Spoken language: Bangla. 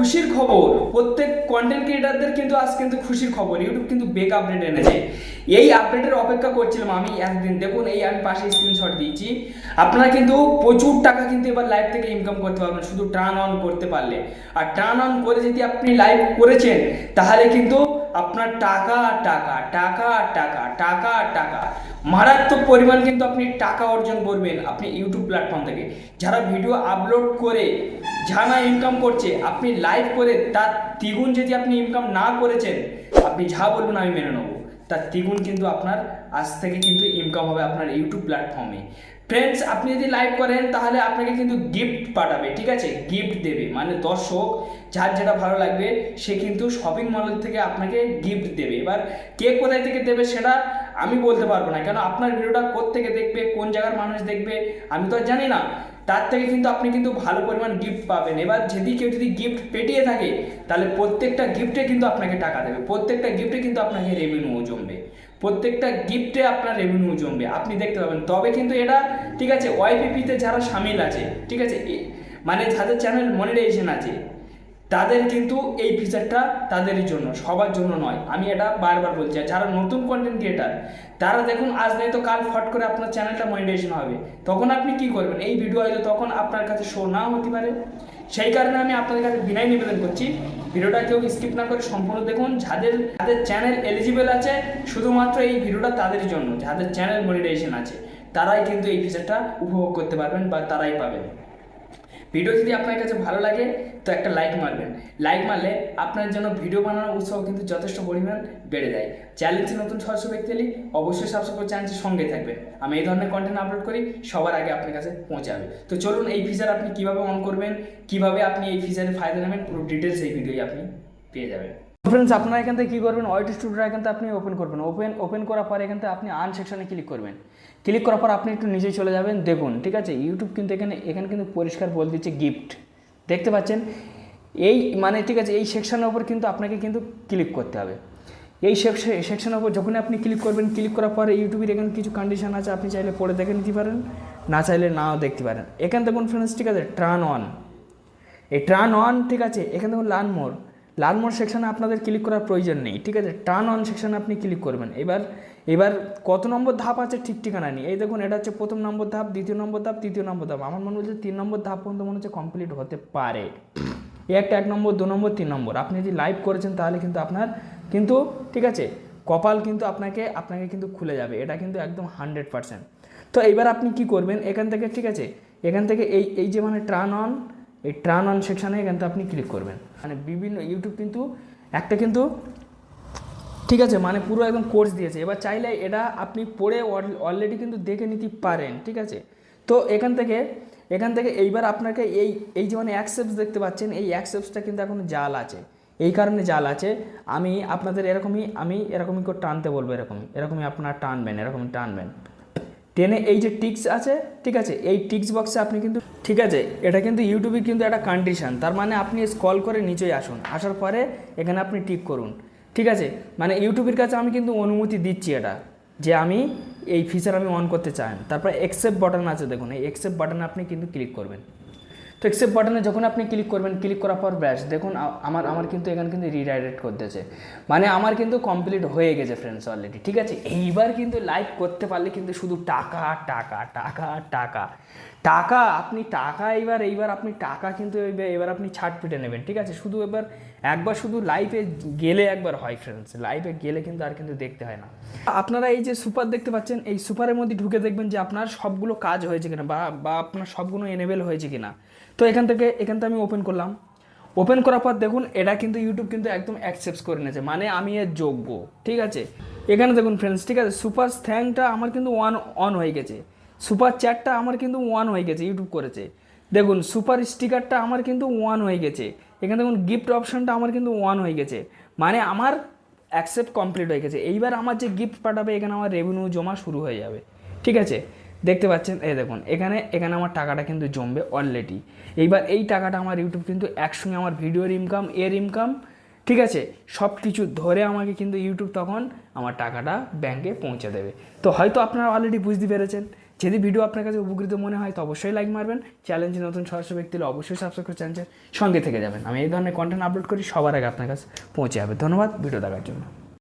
খুশির খবর, প্রত্যেক কন্টেন্ট ক্রিয়েটারদের কিন্তু আজ কিন্তু খুশির খবর, ইউটিউব কিন্তু বেগ আপডেট এনেছে। এই আপডেটের অপেক্ষা করছিলাম আমি একদিন। দেখুন এই আমি পাশে স্ক্রিনশট দিয়েছি। আপনারা কিন্তু প্রচুর টাকা কিন্তু এবার লাইভ থেকে ইনকাম করতে পারবেন শুধু টার্ন অন করতে পারলে। আর টার্ন অন করে যদি আপনি লাইভ করেছেন তাহলে কিন্তু আপনার টাকা টাকা টাকা টাকা টাকা টাকা মারাত্মক পরিমাণ কিন্তু আপনি টাকা অর্জন করবেন আপনি ইউটিউব প্ল্যাটফর্ম থেকে। যারা ভিডিও আপলোড করে যারা ইনকাম করছে, আপনি লাইভ করে তার দ্বিগুণ যদি আপনি ইনকাম না করেছেন, আপনি যা বলবেন আমি মেনে নেবো, তার দ্বিগুণ কিন্তু আপনার আজ থেকে কিন্তু ইনকাম হবে আপনার ইউটিউব প্ল্যাটফর্মে। ফ্রেন্ডস, আপনি যদি লাইভ করেন তাহলে আপনাকে কিন্তু গিফট পাঠাবে, ঠিক আছে? গিফট দেবে, মানে দর্শক যার যেটা ভালো লাগবে সে কিন্তু শপিং মলের থেকে আপনাকে গিফট দেবে। এবার কে কোথায় থেকে দেবে সেটা আমি বলতে পারবো না, কেন আপনার ভিডিওটা কোত্থেকে দেখবে, কোন জায়গার মানুষ দেখবে আমি তো আর জানি না। তার থেকে কিন্তু আপনি কিন্তু ভালো পরিমাণ গিফট পাবেন। এবার যদি কেউ যদি গিফট পেটিয়ে থাকে তাহলে প্রত্যেকটা গিফটে কিন্তু আপনাকে টাকা দেবে, প্রত্যেকটা গিফটে কিন্তু আপনাকে রেভিনিউ জমবে, প্রত্যেকটা গিফটে আপনার রেভিনিউ জমবে, আপনি দেখতে পাবেন। তবে কিন্তু এটা ঠিক আছে ওয়াইপিপিতে যারা সামিল আছে, ঠিক আছে, মানে যাদের চ্যানেল মনিটাইজেশন আছে তাদের কিন্তু এই ফিচারটা তাদেরই জন্য, সবার জন্য নয়। আমি এটা বারবার বলছি। আর যারা নতুন কন্টেন্ট ক্রিয়েটার তারা দেখুন আজ নাই তো কাল ফট করে আপনার চ্যানেলটা মনিটাইজেশন হবে, তখন আপনি কি করবেন? এই ভিডিও হয়তো তখন আপনার কাছে শো নাও হতে পারে। সেই কারণে আমি আপনাদের কাছে বিনয় নিবেদন করছি, ভিডিওটা কেউ স্কিপ না করে সম্পূর্ণ দেখুন। যাদের যাদের চ্যানেল এলিজিবল আছে শুধুমাত্র এই ভিডিওটা তাদের জন্য, যাদের চ্যানেল মনিটাইজেশন আছে তারাই কিন্তু এই ফিচারটা উপভোগ করতে পারবেন বা তারাই পাবেন। ভিডিও যদি আপনার কাছে ভালো লাগে তো একটা লাইক মারবেন, লাইক মারলে আপনার জন্য ভিডিও বানানোর উৎসাহ কিন্তু যথেষ্ট পরিমাণ বেড়ে যায়। চ্যানেলটি নতুন সদস্য ব্যক্তি হলে অবশ্যই সাবস্ক্রাইব করে চ্যানেলটির সঙ্গে থাকবেন। আমি এই ধরনের কন্টেন্ট আপলোড করি সবার আগে আপনার কাছে পৌঁছাবে। তো চলুন এই ফিচার আপনি কীভাবে অন করবেন, কীভাবে আপনি এই ফিচারের ফায়দা নেবেন, পুরো ডিটেলস এই ভিডিওই আপনি পেয়ে যাবেন। ফ্রেন্ডস, আপনারা এখান থেকে কী করবেন, ওয়াইটি স্টুডিও এখান থেকে আপনি ওপেন করবেন। ওপেন করার পর এখান থেকে আপনি আর্ন সেকশনে ক্লিক করবেন। ক্লিক করার পর আপনি একটু নিচে চলে যাবেন। দেখুন, ঠিক আছে, ইউটিউব কিন্তু এখানে কিন্তু পরিষ্কার বলে দিচ্ছে গিফট, দেখতে পাচ্ছেন? এই মানে ঠিক আছে, এই সেকশনের ওপর কিন্তু আপনাকে কিন্তু ক্লিক করতে হবে। এই সেকশনের ওপর যখনই আপনি ক্লিক করবেন, ক্লিক করার পরে ইউটিউবের এখানে কিছু কন্ডিশন আছে, আপনি চাইলে পড়ে দেখে নিতে পারেন, না চাইলে নাও দেখতে পারেন। এখান দেখুন ফ্রেন্ডস, ঠিক আছে, টার্ন অন, এই টার্ন অন, ঠিক আছে, এখানে দেখুন লার্ন মোর সেকশানে আপনাদের ক্লিক করার প্রয়োজন নেই, ঠিক আছে? টার্ন অন সেকশানে আপনি ক্লিক করবেন। এবার কত নম্বর ধাপ আছে ঠিক ঠিকানা নেই। এই দেখুন, এটা হচ্ছে প্রথম নম্বর ধাপ, দ্বিতীয় নম্বর ধাপ, তৃতীয় নম্বর ধাপ। আমার মনে হচ্ছে 3 নম্বর ধাপ পর্যন্ত মনে হচ্ছে কমপ্লিট হতে পারে। এই একটা 1 নম্বর, 2 নম্বর, 3 নম্বর। আপনি যদি লাইভ করেছেন তাহলে কিন্তু আপনার কিন্তু ঠিক আছে কপাল কিন্তু আপনাকে কিন্তু খুলে যাবে, এটা কিন্তু একদম 100%। তো এইবার আপনি কি করবেন, এখান থেকে ঠিক আছে, এখান থেকে এই যে মানে টার্ন অন, এই টার্ন অন সেকশানে এখান থেকে আপনি ক্লিক করবেন। মানে বিভিন্ন ইউটিউব কিন্তু একটা কিন্তু ঠিক আছে মানে পুরো একদম কোর্স দিয়েছে। এবার চাইলে এটা আপনি পড়ে অলরেডি কিন্তু দেখে নিতে পারেন, ঠিক আছে? তো এখান থেকে এইবার আপনাকে এই যে মানে অ্যাকসেপ্টস দেখতে পাচ্ছেন, এই অ্যাকসেপ্টসটা কিন্তু এখন জাল আছে। এই কারণে জাল আছে, আমি আপনাদের এরকমই করে টানতে বলবো, এরকমই আপনারা টানবেন, এরকমই টানবেন। টেনে এই যে টিক্স আছে, ঠিক আছে, এই টিক্স বক্সে আপনি কিন্তু ঠিক আছে, এটা কিন্তু ইউটিউবের কিন্তু একটা কন্ডিশন। তার মানে আপনি স্ক্রল করে নিচেই আসুন, আসার পরে এখানে আপনি টিক করুন, ঠিক আছে? মানে ইউটিউবের কাছে আমি কিন্তু অনুমতি দিচ্ছি এটা, যে আমি এই ফিচার আমি অন করতে চাই। তারপরে অ্যাকসেপ্ট বাটন আছে, দেখুন এই অ্যাকসেপ্ট বাটনে আপনি কিন্তু ক্লিক করবেন। তো অ্যাকসেপ্ট বাটনে যখন আপনি ক্লিক করবেন, ক্লিক করার পর ব্যাস দেখুন আমার কিন্তু এখানে কিন্তু রিডাইরেক্ট করতেছে, মানে আমার কিন্তু কমপ্লিট হয়ে গেছে ফ্রেন্ডস অলরেডি, ঠিক আছে? এইবার কিন্তু লাইভ করতে পারলে কিন্তু শুধু টাকা টাকা টাকা টাকা টাকা, আপনি টাকা এইবার আপনি টাকা কিন্তু এবার আপনি ছাড় পিটে নেবেন, ঠিক আছে? শুধু একবার শুধু লাইভে গেলে একবার হয় ফ্রেন্ডস, লাইভে গেলে কিন্তু আর কিন্তু দেখতে হয় না। আপনারা এই যে সুপার দেখতে পাচ্ছেন, এই সুপারের মধ্যে ঢুকে দেখবেন যে আপনার সবগুলো কাজ হয়েছে কিনা বা আপনার সবগুলো এনেবেল হয়েছে কিনা। তো এখান থেকে আমি ওপেন করলাম। ওপেন করার পর দেখুন এটা কিন্তু ইউটিউব কিন্তু একদম অ্যাকসেপ্ট করে নিয়েছে, মানে আমি এর যোগ্য, ঠিক আছে? এখানে দেখুন ফ্রেন্ডস, ঠিক আছে, সুপার থ্যাঙ্কটা আমার কিন্তু অন হয়ে গেছে, সুপার চ্যাটটা আমার কিন্তু 1 হয়ে গেছে, ইউটিউব করেছে। দেখুন সুপার স্টিকারটা আমার কিন্তু 1 হয়ে গেছে। এখানে দেখুন গিফট অপশানটা আমার কিন্তু 1 হয়ে গেছে, মানে আমার অ্যাকসেপ্ট কমপ্লিট হয়ে গেছে। এইবার আমার যে গিফট পাঠাবে এখানে আমার রেভিনিউ জমা শুরু হয়ে যাবে, ঠিক আছে? দেখতে পাচ্ছেন, এই দেখুন এখানে আমার টাকাটা কিন্তু জমবে অলরেডি। এইবার এই টাকাটা আমার ইউটিউব কিন্তু একসঙ্গে আমার ভিডিওর ইনকাম, ইনকাম, ঠিক আছে, সব কিছু ধরে আমাকে কিন্তু ইউটিউব তখন আমার টাকাটা ব্যাংকে পৌঁছে দেবে। তো হয়তো আপনারা অলরেডি বুঝতে পেরেছেন যদি ভিডিও আপনার কাছে উপকৃত মনে হয় তো অবশ্যই লাইক মারবেন, চ্যালেঞ্জে নতুন সদস্য ব্যক্তি হলে অবশ্যই সাবস্ক্রাইব করে চ্যানেলের সঙ্গে থেকে যাবেন। আমি এই ধরনের কন্টেন্ট আপলোড করি সবার আগে আপনার কাছে পৌঁছে যাবে। ধন্যবাদ ভিডিও দেখার জন্য।